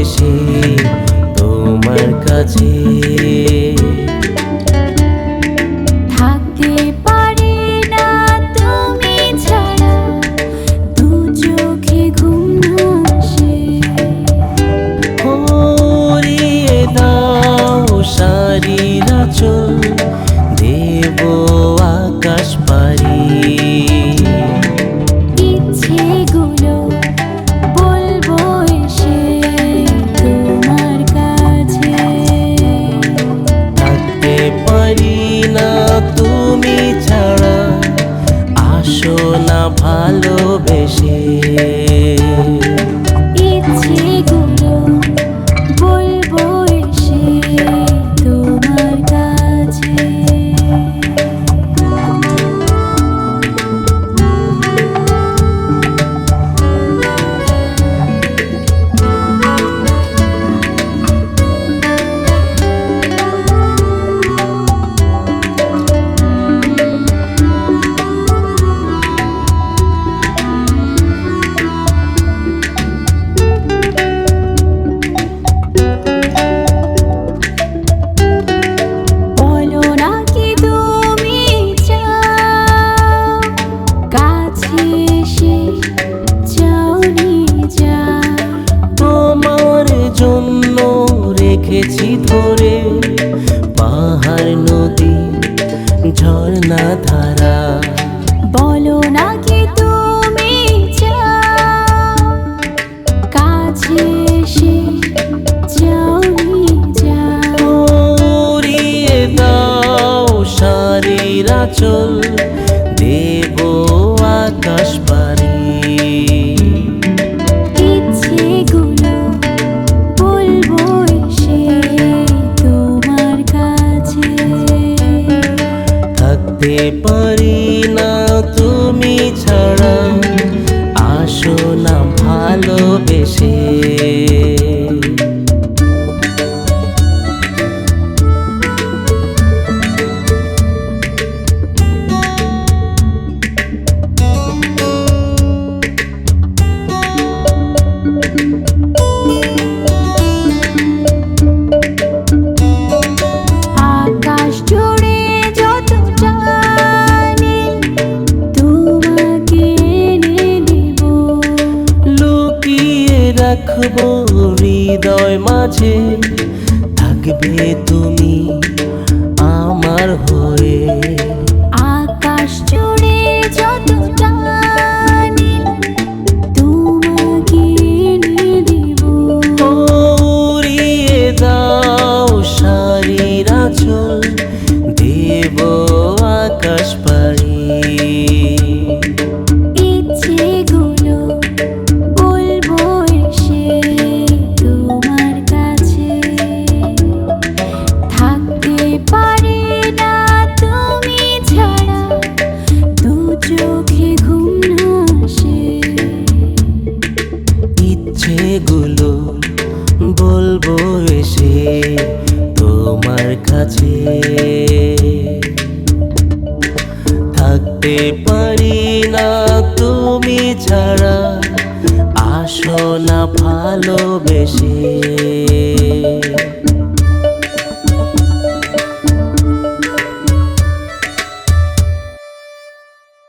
এসে তোমার কাছে। থাকতে পারি না তুমি ছাড়া, দু চোখে ঘুম আসে। হরিয়ে দাও শাড়ির আঁচল, দেব আকাশ পারি। ইচ্ছেগুলো বলবো এসে তোমার কাছে। থাকতে পারি না তুমি ছাড়া, আসো না ভালোবেসে। ইচ্ছেগুলো বলবো এসে তোমার কাছে। বলো না কি তুমি চাও, কাছে এসে যাওনি যা। তোমার জন্য রেখেছি ধরে পাহাড় নদী ঝর্ণা ধারা। বলো না কি তুমি চাও, কাছে এসে যাওনি যা। উড়িয়ে দাও শাড়ির আঁচল, দেব আকাশ পারি। ইচ্ছেগুলো বলবো এসে তোমার কাছে। থাকতে পারি না তুমি ছাড়া, আসো না ভালোবেসে। আকাশ জুড়ে যত জানি তোমাকে এনে দেব। লুকিয়ে রাখবো হৃদয় মাঝে, থাকবে তুমি আমার হয়ে। আকাশ জুড়ে যত জানি তোমাকে এনে দেব। উড়িয়ে দাও শাড়ির আঁচল, দেব আকাশ পারি। ইচ্ছেগুলো বলবো এসে তোমার কাছে। থাকতে পারি না তুমি ছাড়া, দু চোখে ঘুম আসে। ইচ্ছেগুলো বলবো এসে তোমার কাছে। থাকতে পারি না তুমি ছাড়া, আসো না ভালোবেসে।